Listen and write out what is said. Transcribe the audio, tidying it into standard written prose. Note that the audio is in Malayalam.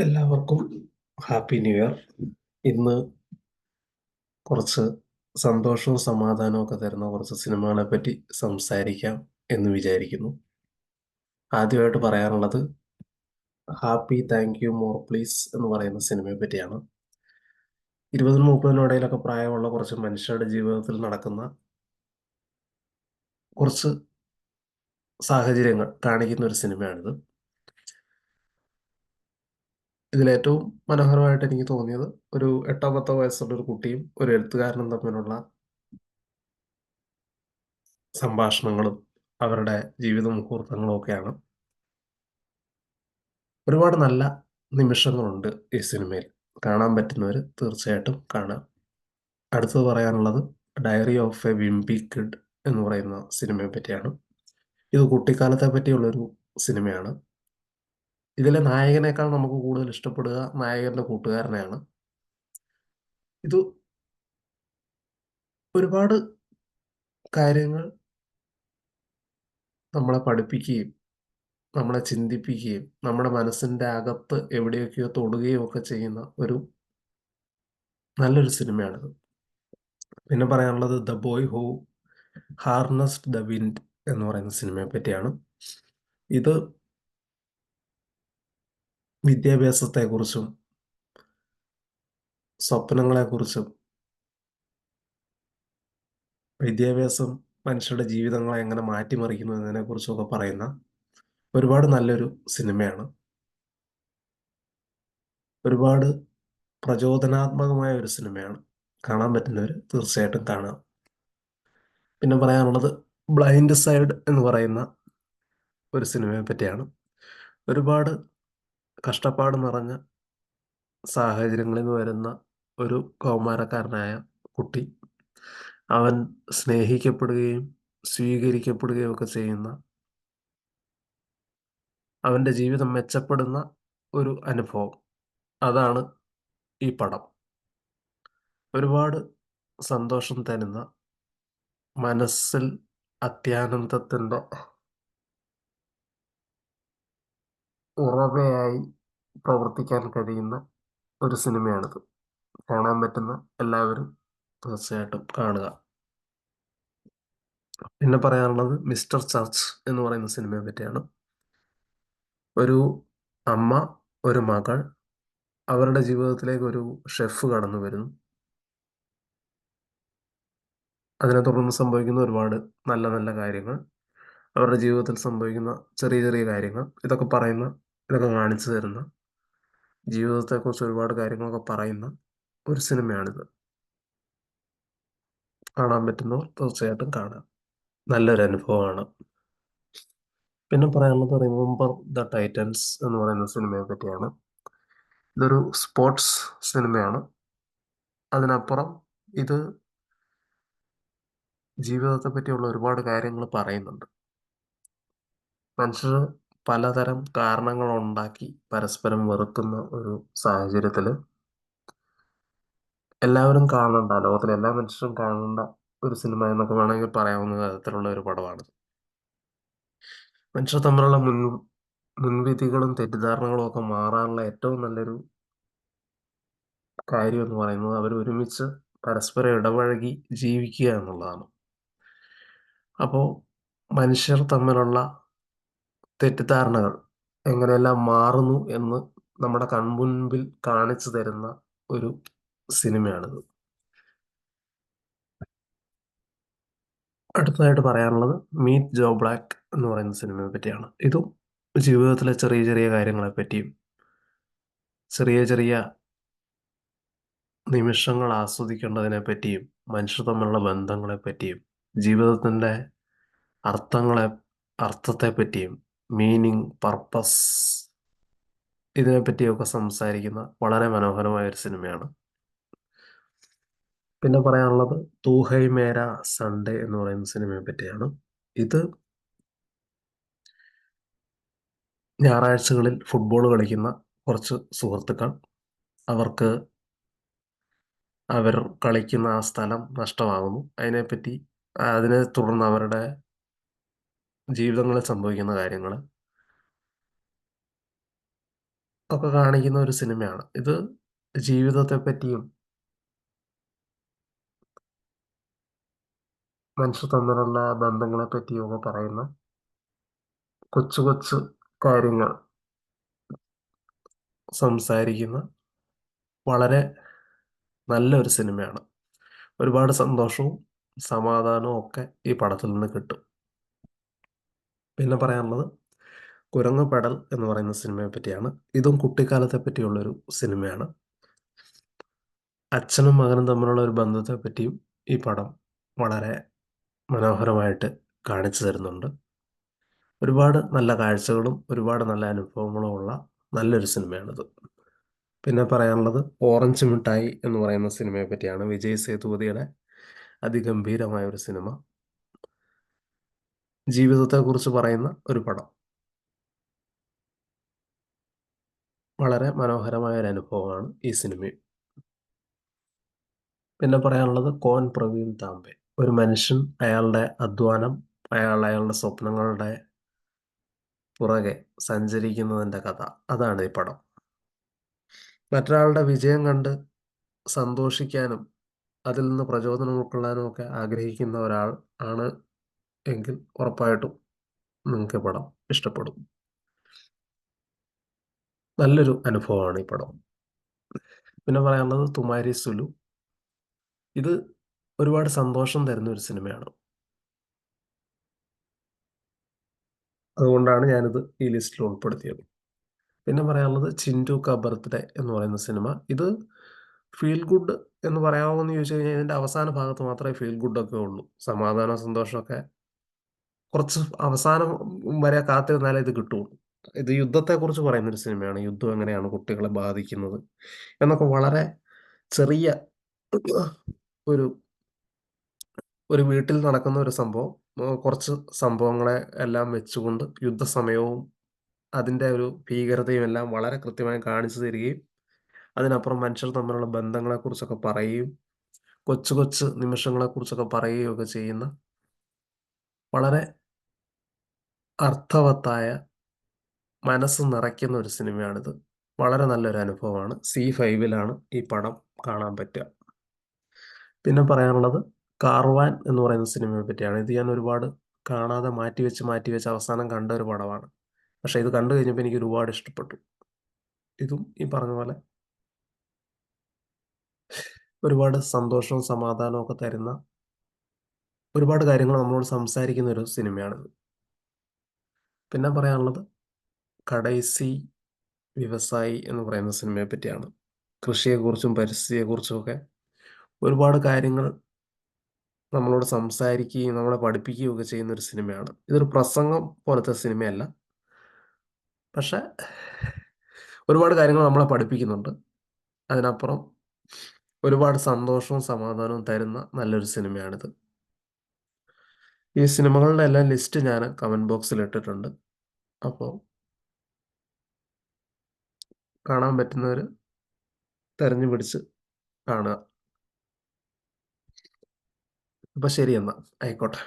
എല്ലാവർക്കും ഹാപ്പി ന്യൂ ഇയർ. ഇന്ന് കുറച്ച് സന്തോഷവും സമാധാനവും ഒക്കെ തരുന്ന കുറച്ച് സിനിമകളെ പറ്റി സംസാരിക്കാം എന്ന് വിചാരിക്കുന്നു. ആദ്യമായിട്ട് പറയാനുള്ളത് happy thank you more please എന്ന് പറയുന്ന സിനിമയെ പറ്റിയാണ്. 20-30 ഇടയിലൊക്കെ പ്രായമുള്ള കുറച്ച് മനുഷ്യരുടെ ജീവിതത്തിൽ നടക്കുന്ന കുറച്ച് സാഹചര്യങ്ങൾ കാണിക്കുന്ന ഒരു സിനിമയാണിത്. ഇതിലേറ്റവും മനോഹരമായിട്ട് എനിക്ക് തോന്നിയത് ഒരു 8-10 വയസ്സുള്ള ഒരു കുട്ടിയും ഒരു എഴുത്തുകാരനും തമ്മിലുള്ള സംഭാഷണങ്ങളും അവരുടെ ജീവിത മുഹൂർത്തങ്ങളും ഒക്കെയാണ്. ഒരുപാട് നല്ല നിമിഷങ്ങളുണ്ട് ഈ സിനിമയിൽ. കാണാൻ പറ്റുന്നവർ തീർച്ചയായിട്ടും കാണാം. അടുത്തത് പറയാനുള്ളത് diary of a wimpy kid എന്ന് പറയുന്ന സിനിമയെ പറ്റിയാണ്. ഇത് കുട്ടിക്കാലത്തെ പറ്റിയുള്ളൊരു സിനിമയാണ്. ഇതിലെ നായകനേക്കാൾ നമുക്ക് കൂടുതൽ ഇഷ്ടപ്പെടുക നായകന്റെ കൂട്ടുകാരനെയാണ്. ഇത് ഒരുപാട് കാര്യങ്ങൾ നമ്മളെ പഠിപ്പിക്കുകയും നമ്മളെ ചിന്തിപ്പിക്കുകയും നമ്മുടെ മനസ്സിന്റെ അകത്ത് എവിടെയൊക്കെയോ തൊടുകയും ഒക്കെ ചെയ്യുന്ന ഒരു നല്ലൊരു സിനിമയാണിത്. പിന്നെ പറയാനുള്ളത് the boy who ഹാർനസ്ഡ് the wind എന്ന് പറയുന്ന സിനിമയെ പറ്റിയാണ്. ഇത് വിദ്യാഭ്യാസത്തെക്കുറിച്ചും സ്വപ്നങ്ങളെക്കുറിച്ചും വിദ്യാഭ്യാസം മനുഷ്യരുടെ ജീവിതങ്ങളെ എങ്ങനെ മാറ്റിമറിക്കുന്നു എന്നതിനെക്കുറിച്ചും ഒക്കെ പറയുന്ന ഒരുപാട് നല്ലൊരു സിനിമയാണ്. ഒരുപാട് പ്രചോദനാത്മകമായ ഒരു സിനിമയാണ്. കാണാൻ പറ്റുന്നവർ തീർച്ചയായിട്ടും കാണാം. പിന്നെ പറയാനുള്ളത് ബ്ലൈൻഡ് സൈഡ് എന്ന് പറയുന്ന ഒരു സിനിമയെ പറ്റിയാണ്. ഒരുപാട് കഷ്ടപ്പാട് നിറഞ്ഞ സാഹചര്യങ്ങളിൽ നിന്ന് വരുന്ന ഒരു കൗമാരക്കാരനായ കുട്ടി, അവൻ സ്നേഹിക്കപ്പെടുകയും സ്വീകരിക്കപ്പെടുകയും ഒക്കെ ചെയ്യുന്ന, അവൻ്റെ ജീവിതം മെച്ചപ്പെടുന്ന ഒരു അനുഭവം. അതാണ് ഈ പടം. ഒരുപാട് സന്തോഷം തരുന്ന, മനസ്സിൽ അത്യാനന്ദത്തിൻ്റെ ഉറവയായി പ്രവർത്തിക്കാൻ കഴിയുന്ന ഒരു സിനിമയാണിത്. കാണാൻ പറ്റുന്ന എല്ലാവരും തീർച്ചയായിട്ടും കാണുക. പിന്നെ പറയാനുള്ളത് മിസ്റ്റർ ചർച്ച് എന്ന് പറയുന്ന സിനിമയെ പറ്റിയാണ്. ഒരു അമ്മ, ഒരു മകൾ, അവരുടെ ജീവിതത്തിലേക്ക് ഒരു ഷെഫ് കടന്നു വരുന്നു. അതിനെ തുടർന്ന് സംഭവിക്കുന്ന ഒരുപാട് നല്ല നല്ല കാര്യങ്ങൾ, അവരുടെ ജീവിതത്തിൽ സംഭവിക്കുന്ന ചെറിയ ചെറിയ കാര്യങ്ങൾ, ഇതൊക്കെ കാണിച്ചു തരുന്ന, ജീവിതത്തെക്കുറിച്ച് ഒരുപാട് കാര്യങ്ങളൊക്കെ പറയുന്ന ഒരു സിനിമയാണിത്. കാണാൻ പറ്റുന്നവർ തീർച്ചയായിട്ടും കാണാം. നല്ലൊരു അനുഭവമാണ്. പിന്നെ പറയാനുള്ളത് റിമെമ്പർ ദ ടൈറ്റൻസ് എന്ന് പറയുന്ന സിനിമയെ പറ്റിയാണ്. ഇതൊരു സ്പോർട്സ് സിനിമയാണ്. അതിനപ്പുറം ഇത് ജീവിതത്തെ പറ്റിയുള്ള ഒരുപാട് കാര്യങ്ങൾ പറയുന്നുണ്ട്. മനുഷ്യർ പലതരം കാരണങ്ങൾ ഉണ്ടാക്കി പരസ്പരം വെറുക്കുന്ന ഒരു സാഹചര്യത്തിൽ എല്ലാവരും കാണണ്ട, ലോകത്തിലെ എല്ലാ മനുഷ്യരും കാണേണ്ട ഒരു സിനിമ എന്നൊക്കെ വേണമെങ്കിൽ പറയാവുന്ന തരത്തിലുള്ള ഒരു പടമാണ്. മനുഷ്യർ തമ്മിലുള്ള മുൻവിധികളും തെറ്റിദ്ധാരണകളും ഒക്കെ മാറാനുള്ള ഏറ്റവും നല്ലൊരു കാര്യം എന്ന് പറയുന്നത് അവർ ഒരുമിച്ച് പരസ്പരം ഇടപഴകി ജീവിക്കുക എന്നുള്ളതാണ്. അപ്പോൾ മനുഷ്യർ തമ്മിലുള്ള തെറ്റിദ്ധാരണകൾ എങ്ങനെയെല്ലാം മാറുന്നു എന്ന് നമ്മുടെ കൺമുൻപിൽ കാണിച്ചു തരുന്ന ഒരു സിനിമയാണിത്. അടുത്തതായിട്ട് പറയാനുള്ളത് മീറ്റ് ജോ ബ്ലാക്ക് എന്ന് പറയുന്ന സിനിമയെ പറ്റിയാണ്. ഇതും ജീവിതത്തിലെ ചെറിയ ചെറിയ കാര്യങ്ങളെ പറ്റിയും ചെറിയ ചെറിയ നിമിഷങ്ങൾ ആസ്വദിക്കേണ്ടതിനെ പറ്റിയും മനുഷ്യർ തമ്മിലുള്ള ബന്ധങ്ങളെ പറ്റിയും ജീവിതത്തിൻ്റെ അർത്ഥങ്ങളെ അർത്ഥത്തെ പറ്റിയും മീനിങ്, പർപ്പസ്, ഇതിനെപ്പറ്റിയൊക്കെ സംസാരിക്കുന്ന വളരെ മനോഹരമായ ഒരു സിനിമയാണ്. പിന്നെ പറയാനുള്ളത് തൂഹൈ മേര സൺഡേ എന്ന് പറയുന്ന സിനിമയെ പറ്റിയാണ്. ഇത് ഞായറാഴ്ചകളിൽ ഫുട്ബോൾ കളിക്കുന്ന കുറച്ച് സുഹൃത്തുക്കൾ, അവർക്ക് അവർ കളിക്കുന്ന ആ സ്ഥലം നഷ്ടമാകുന്നു. അതിനെ തുടർന്ന് അവരുടെ ജീവിതങ്ങളിൽ സംഭവിക്കുന്ന കാര്യങ്ങൾ, ഒക്കെ കാണിക്കുന്ന ഒരു സിനിമയാണ് ഇത്. ജീവിതത്തെ പറ്റിയും മനുഷ്യർ തമ്മിലുള്ള ബന്ധങ്ങളെ പറ്റിയും ഒക്കെ പറയുന്ന കൊച്ചു കൊച്ചു കാര്യങ്ങൾ സംസാരിക്കുന്ന വളരെ നല്ലൊരു സിനിമയാണ്. ഒരുപാട് സന്തോഷവും സമാധാനവും ഒക്കെ ഈ പടത്തിൽ നിന്ന് കിട്ടും. പിന്നെ പറയാനുള്ളത് കുരങ്ങ് പെടൽ എന്ന് പറയുന്ന സിനിമയെ പറ്റിയാണ്. ഇതും കുട്ടിക്കാലത്തെ പറ്റിയുള്ളൊരു സിനിമയാണ്. അച്ഛനും മകനും തമ്മിലുള്ള ഒരു ബന്ധത്തെ പറ്റിയും ഈ പടം വളരെ മനോഹരമായിട്ട് കാണിച്ചു തരുന്നുണ്ട്. ഒരുപാട് നല്ല കാഴ്ചകളും ഒരുപാട് നല്ല അനുഭവങ്ങളും ഉള്ള നല്ലൊരു സിനിമയാണിത്. പിന്നെ പറയാനുള്ളത് ഓറഞ്ച് മിഠായി എന്ന് പറയുന്ന സിനിമയെ പറ്റിയാണ്. വിജയ് സേതുപതിയുടെ അതിഗംഭീരമായ ഒരു സിനിമ. ജീവിതത്തെക്കുറിച്ച് പറയുന്ന ഒരു പടം. വളരെ മനോഹരമായ ഒരു അനുഭവമാണ് ഈ സിനിമയും. പിന്നെ പറയാനുള്ളത് കോൻ പ്രവീൺ താംബെ. ഒരു മനുഷ്യൻ അയാളുടെ അധ്വാനം, അയാളുടെ സ്വപ്നങ്ങളുടെ പുറകെ സഞ്ചരിക്കുന്നതിൻ്റെ കഥ. അതാണ് ഈ പടം. മറ്റൊരാളുടെ വിജയം കണ്ട് സന്തോഷിക്കാനും അതിൽ നിന്ന് പ്രചോദനം ഉൾക്കൊള്ളാനും ഒക്കെ ആഗ്രഹിക്കുന്ന ഒരാൾ ആണ് എങ്കിൽ ഉറപ്പായിട്ടും നിങ്ങൾക്ക് പടം ഇഷ്ടപ്പെടും. നല്ലൊരു അനുഭവമാണ് ഈ പടം. പിന്നെ പറയാനുള്ളത് തുമാരി സുലു. ഇത് ഒരുപാട് സന്തോഷം തരുന്ന ഒരു സിനിമയാണ്. അതുകൊണ്ടാണ് ഞാനിത് ഈ ലിസ്റ്റിൽ ഉൾപ്പെടുത്തിയത്. പിന്നെ പറയാനുള്ളത് ചിൻറ്റു ക ബർത്ത്ഡേ എന്ന് പറയുന്ന സിനിമ. ഇത് ഫീൽ ഗുഡ് എന്ന് പറയാമോ എന്ന് ചോദിച്ചു കഴിഞ്ഞാൽ ഇതിൻ്റെ അവസാന ഭാഗത്ത് മാത്രമേ ഫീൽ ഗുഡൊക്കെ ഉള്ളൂ. സമാധാന സന്തോഷമൊക്കെ കുറച്ച് അവസാനം വരെ കാത്തിരുന്നാലേ ഇത് കിട്ടുള്ളൂ. ഇത് യുദ്ധത്തെക്കുറിച്ച് പറയുന്നൊരു സിനിമയാണ്. യുദ്ധം എങ്ങനെയാണ് കുട്ടികളെ ബാധിക്കുന്നത് എന്നൊക്കെ വളരെ ചെറിയ ഒരു ഒരു വീട്ടിൽ നടക്കുന്ന ഒരു സംഭവം, കുറച്ച് സംഭവങ്ങളെ എല്ലാം വെച്ചുകൊണ്ട് യുദ്ധസമയവും അതിൻ്റെ ഒരു ഭീകരതയും എല്ലാം വളരെ കൃത്യമായി കാണിച്ചു തരികയും അതിനപ്പുറം മനുഷ്യർ തമ്മിലുള്ള ബന്ധങ്ങളെക്കുറിച്ചൊക്കെ പറയുകയും കൊച്ചു കൊച്ചു നിമിഷങ്ങളെക്കുറിച്ചൊക്കെ പറയുകയും ഒക്കെ ചെയ്യുന്ന വളരെ അർത്ഥവത്തായ, മനസ്സ് നിറയ്ക്കുന്ന ഒരു സിനിമയാണിത്. വളരെ നല്ലൊരു അനുഭവമാണ്. C5-ലാണ് ഈ പടം കാണാൻ പറ്റുക. പിന്നെ പറയാനുള്ളത് കാർവാൻ എന്ന് പറയുന്ന സിനിമയെ പറ്റിയാണ്. ഇത് ഞാൻ ഒരുപാട് കാണാതെ മാറ്റിവെച്ച് അവസാനം കണ്ട ഒരു പടമാണ്. പക്ഷേ ഇത് കണ്ടു കഴിഞ്ഞപ്പോൾ എനിക്ക് ഒരുപാട് ഇഷ്ടപ്പെട്ടു. ഇതും ഈ പറഞ്ഞ പോലെ ഒരുപാട് സന്തോഷവും സമാധാനവും ഒക്കെ തരുന്ന ഒരുപാട് കാര്യങ്ങൾ നമ്മളോട് സംസാരിക്കുന്ന ഒരു സിനിമയാണിത്. പിന്നെ പറയാനുള്ളത് കടൈസി വ്യവസായി എന്ന് പറയുന്ന സിനിമയെ പറ്റിയാണ്. കൃഷിയെക്കുറിച്ചും പരിസ്ഥിതിയെക്കുറിച്ചും ഒക്കെ ഒരുപാട് കാര്യങ്ങൾ നമ്മളോട് സംസാരിക്കുകയും നമ്മളെ പഠിപ്പിക്കുകയും ഒക്കെ ചെയ്യുന്ന ഒരു സിനിമയാണ്. ഇതൊരു പ്രസംഗം പോലത്തെ സിനിമയല്ല, പക്ഷെ ഒരുപാട് കാര്യങ്ങൾ നമ്മളെ പഠിപ്പിക്കുന്നുണ്ട്. അതിനപ്പുറം ഒരുപാട് സന്തോഷവും സമാധാനവും തരുന്ന നല്ലൊരു സിനിമയാണിത്. ഈ സിനിമകളുടെ എല്ലാം ലിസ്റ്റ് ഞാൻ കമൻറ്റ് ബോക്സിൽ ഇട്ടിട്ടുണ്ട്. അപ്പോൾ കാണാൻ പറ്റുന്നവർ തെരഞ്ഞു പിടിച്ച് കാണുക. അപ്പോൾ ശരി എന്നാൽ ആയിക്കോട്ടെ.